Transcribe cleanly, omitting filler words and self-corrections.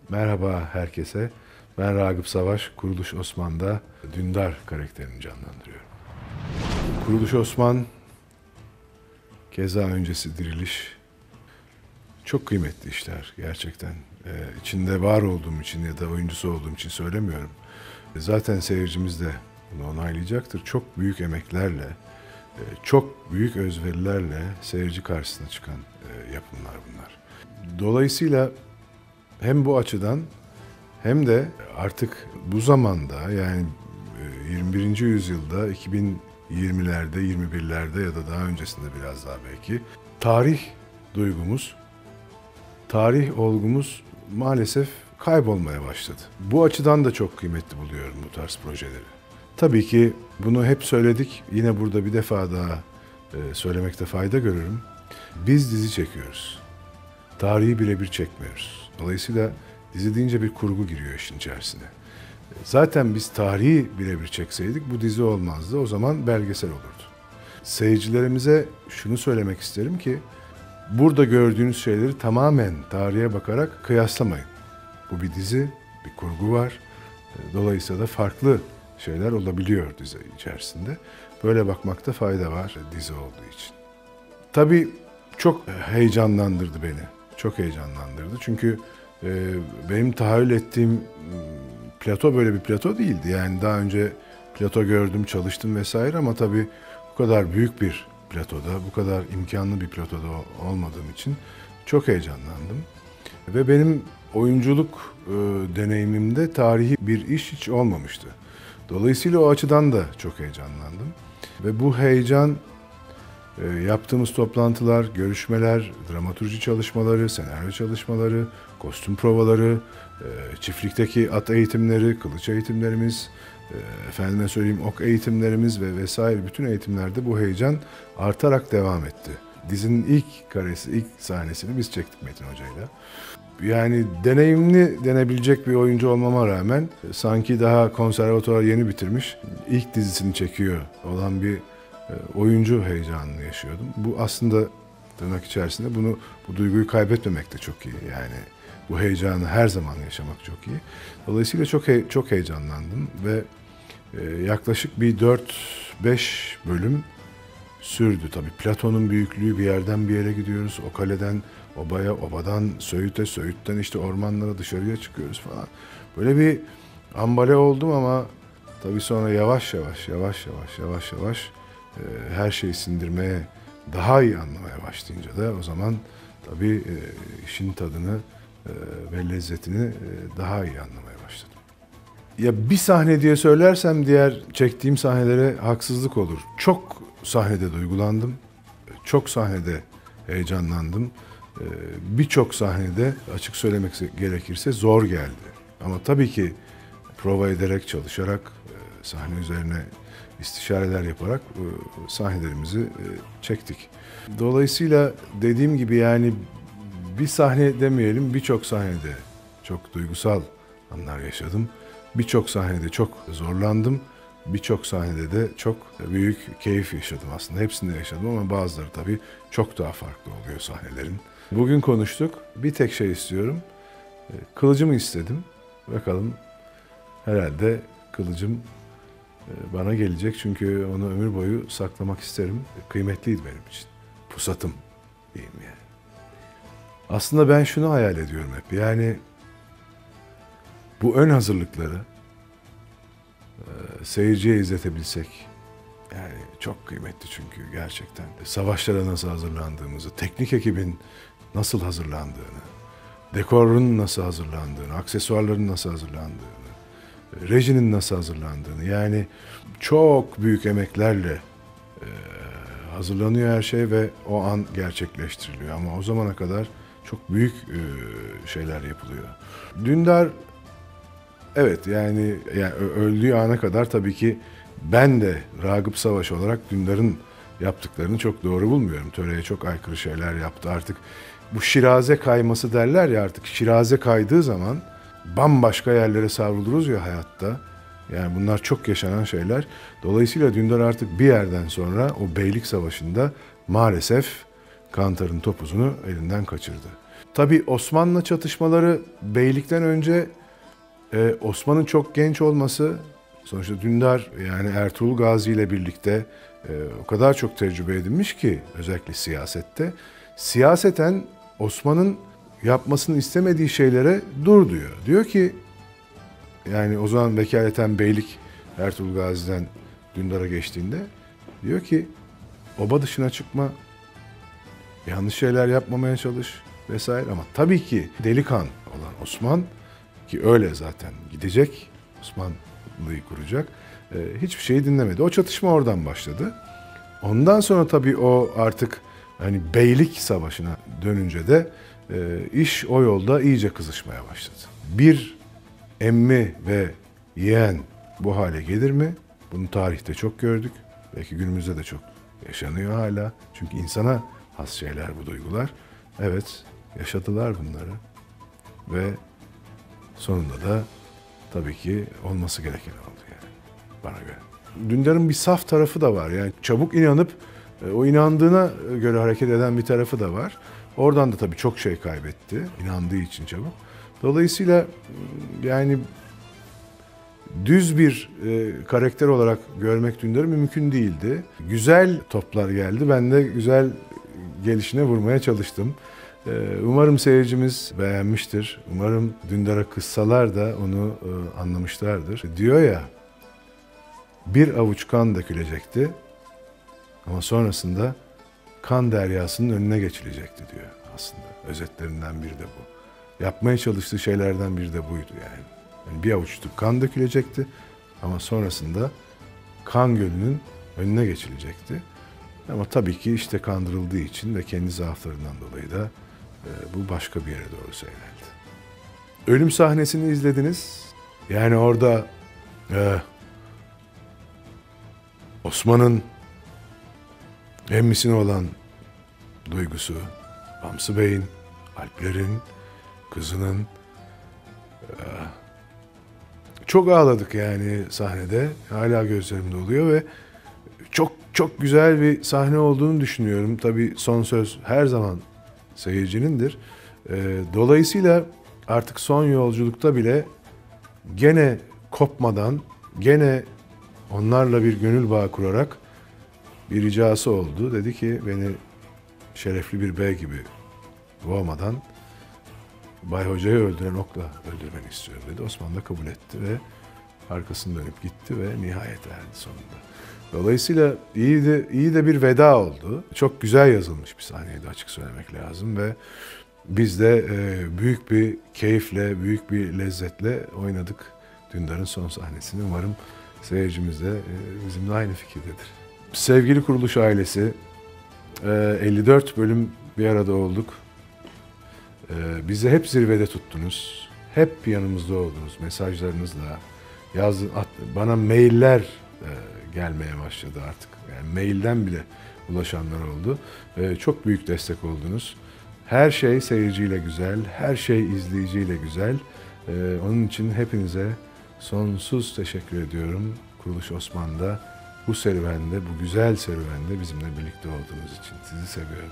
Merhaba herkese. Ben Ragıp Savaş, Kuruluş Osman'da Dündar karakterini canlandırıyorum. Kuruluş Osman, keza öncesi Diriliş, çok kıymetli işler gerçekten. İçinde var olduğum için ya da oyuncusu olduğum için söylemiyorum. Zaten seyircimiz de bunu onaylayacaktır. Çok büyük emeklerle, çok büyük özverilerle seyirci karşısına çıkan yapımlar bunlar. Dolayısıyla hem bu açıdan hem de artık bu zamanda yani 21. yüzyılda 2020'lerde, 21'lerde ya da daha öncesinde biraz daha belki tarih duygumuz, tarih olgumuz maalesef kaybolmaya başladı. Bu açıdan da çok kıymetli buluyorum bu tarz projeleri. Tabii ki bunu hep söyledik. Yine burada bir defa daha söylemekte fayda görürüm. Biz dizi çekiyoruz. Tarihi birebir çekmiyoruz. Dolayısıyla dizi deyince bir kurgu giriyor işin içerisine. Zaten biz tarihi birebir çekseydik bu dizi olmazdı. O zaman belgesel olurdu. Seyircilerimize şunu söylemek isterim ki burada gördüğünüz şeyleri tamamen tarihe bakarak kıyaslamayın. Bu bir dizi, bir kurgu var. Dolayısıyla da farklı şeyler olabiliyor dizi içerisinde. Böyle bakmakta fayda var dizi olduğu için. Tabii çok heyecanlandırdı beni. Çok heyecanlandırdı. Çünkü benim tahayyül ettiğim plato böyle bir plato değildi. Yani daha önce plato gördüm, çalıştım vesaire ama tabii bu kadar büyük bir platoda, bu kadar imkanlı bir platoda olmadığım için çok heyecanlandım. Ve benim oyunculuk deneyimimde tarihi bir iş hiç olmamıştı. Dolayısıyla o açıdan da çok heyecanlandım. Ve bu heyecan yaptığımız toplantılar, görüşmeler, dramaturji çalışmaları, senaryo çalışmaları, kostüm provaları, çiftlikteki at eğitimleri, kılıç eğitimlerimiz, efendime söyleyeyim ok eğitimlerimiz ve vesaire bütün eğitimlerde bu heyecan artarak devam etti. Dizinin ilk karesi, ilk sahnesini biz çektik Metin Hoca'yla. Yani deneyimli denebilecek bir oyuncu olmama rağmen sanki daha konservatuvar yeni bitirmiş, ilk dizisini çekiyor olan bir oyuncu heyecanını yaşıyordum. Bu aslında tırnak içerisinde bu duyguyu kaybetmemek de çok iyi. Yani bu heyecanı her zaman yaşamak çok iyi. Dolayısıyla çok heyecanlandım ve yaklaşık bir 4-5 bölüm sürdü. Tabii Platon'un büyüklüğü, bir yerden bir yere gidiyoruz. O kaleden obaya, obadan Söğüt'e, Söğüt'ten işte ormanlara dışarıya çıkıyoruz falan. Böyle bir ambale oldum ama tabii sonra yavaş yavaş her şeyi sindirmeye, daha iyi anlamaya başlayınca da o zaman tabii işin tadını ve lezzetini daha iyi anlamaya başladım. Ya bir sahne diye söylersem diğer çektiğim sahnelere haksızlık olur. Çok sahnede duygulandım, çok sahnede heyecanlandım. Birçok sahnede açık söylemek gerekirse zor geldi. Ama tabii ki prova ederek, çalışarak, sahne üzerine istişareler yaparak sahnelerimizi çektik. Dolayısıyla dediğim gibi yani bir sahne demeyelim, birçok sahnede çok duygusal anlar yaşadım. Birçok sahnede çok zorlandım. Birçok sahnede de çok büyük keyif yaşadım aslında. Hepsinde yaşadım ama bazıları tabii çok daha farklı oluyor sahnelerin. Bugün konuştuk. Bir tek şey istiyorum. Kılıcımı istedim. Bakalım herhalde kılıcım bana gelecek çünkü onu ömür boyu saklamak isterim. Kıymetliydi benim için. Pusatım diyeyim yani. Aslında ben şunu hayal ediyorum hep. Yani bu ön hazırlıkları seyirciye izletebilsek yani çok kıymetli çünkü gerçekten. Savaşlara nasıl hazırlandığımızı, teknik ekibin nasıl hazırlandığını, dekorun nasıl hazırlandığını, aksesuarların nasıl hazırlandığını, rejinin nasıl hazırlandığını yani çok büyük emeklerle hazırlanıyor her şey ve o an gerçekleştiriliyor. Ama o zamana kadar çok büyük şeyler yapılıyor. Dündar evet yani öldüğü ana kadar tabii ki ben de Ragıp Savaş olarak Dündar'ın yaptıklarını çok doğru bulmuyorum. Töreye çok aykırı şeyler yaptı artık. Bu şiraze kayması derler ya artık şiraze kaydığı zaman bambaşka yerlere savruluruz ya hayatta. Yani bunlar çok yaşanan şeyler. Dolayısıyla Dündar artık bir yerden sonra o Beylik Savaşı'nda maalesef Kantar'ın topuzunu elinden kaçırdı. Tabii Osmanlı çatışmaları beylikten önce Osman'ın çok genç olması, sonuçta Dündar yani Ertuğrul Gazi ile birlikte o kadar çok tecrübe edinmiş ki özellikle siyasette. Siyaseten Osman'ın yapmasını istemediği şeylere dur diyor. Diyor ki yani o zaman vekaleten beylik Ertuğrul Gazi'den Dündar'a geçtiğinde diyor ki oba dışına çıkma, yanlış şeyler yapmamaya çalış vesaire, ama tabii ki delikan olan Osman, ki öyle zaten gidecek, Osmanlı'yı kuracak, hiçbir şeyi dinlemedi. O çatışma oradan başladı. Ondan sonra tabii o artık hani beylik savaşına dönünce de iş o yolda iyice kızışmaya başladı. Bir emmi ve yeğen bu hale gelir mi? Bunu tarihte çok gördük. Belki günümüzde de çok yaşanıyor hala. Çünkü insana has şeyler bu duygular. Evet, yaşadılar bunları. Ve sonunda da tabii ki olması gereken oldu yani bana göre. Dündar'ın bir saf tarafı da var. Yani çabuk inanıp o inandığına göre hareket eden bir tarafı da var. Oradan da tabii çok şey kaybetti. İnandığı için çabuk. Dolayısıyla yani düz bir karakter olarak görmek Dündar'ı mümkün değildi. Güzel toplar geldi. Ben de güzel gelişine vurmaya çalıştım. Umarım seyircimiz beğenmiştir. Umarım Dündar'a kızsalar da onu anlamışlardır. Diyor ya, bir avuç kan dökülecekti ama sonrasında kan deryasının önüne geçilecekti diyor aslında. Özetlerinden biri de bu. Yapmaya çalıştığı şeylerden biri de buydu yani. Yani bir avuçluk kan dökülecekti ama sonrasında kan gölünün önüne geçilecekti. Ama tabii ki işte kandırıldığı için ve kendi zaaflarından dolayı da bu başka bir yere doğru seyreldi. Ölüm sahnesini izlediniz. Yani orada Osman'ın emmisine olan duygusu, Bamsı Bey'in, Alplerin, kızının, çok ağladık yani sahnede. Hala gözlerimde oluyor ve çok çok güzel bir sahne olduğunu düşünüyorum. Tabii son söz her zaman seyircinindir. Dolayısıyla artık son yolculukta bile gene kopmadan, gene onlarla bir gönül bağı kurarak bir ricası oldu. Dedi ki beni şerefli bir bey gibi boğmadan Bay Hoca'yı öldüren okla öldürmeni istiyorum dedi. Osman da kabul etti ve arkasını dönüp gitti ve nihayet erdi sonunda. Dolayısıyla iyi de bir veda oldu. Çok güzel yazılmış bir sahneydi, açık söylemek lazım ve biz de büyük bir keyifle, büyük bir lezzetle oynadık Dündar'ın son sahnesini. Umarım seyircimiz de bizimle aynı fikirdedir. Sevgili kuruluş ailesi, 54 bölüm bir arada olduk. Bizi hep zirvede tuttunuz. Hep yanımızda oldunuz mesajlarınızla. Bana mailler gelmeye başladı artık. Yani mailden bile ulaşanlar oldu. Çok büyük destek oldunuz. Her şey seyirciyle güzel, her şey izleyiciyle güzel. Onun için hepinize sonsuz teşekkür ediyorum. Kuruluş Osman'da bu serüvende, bu güzel serüvende bizimle birlikte olduğunuz için. Sizi seviyorum.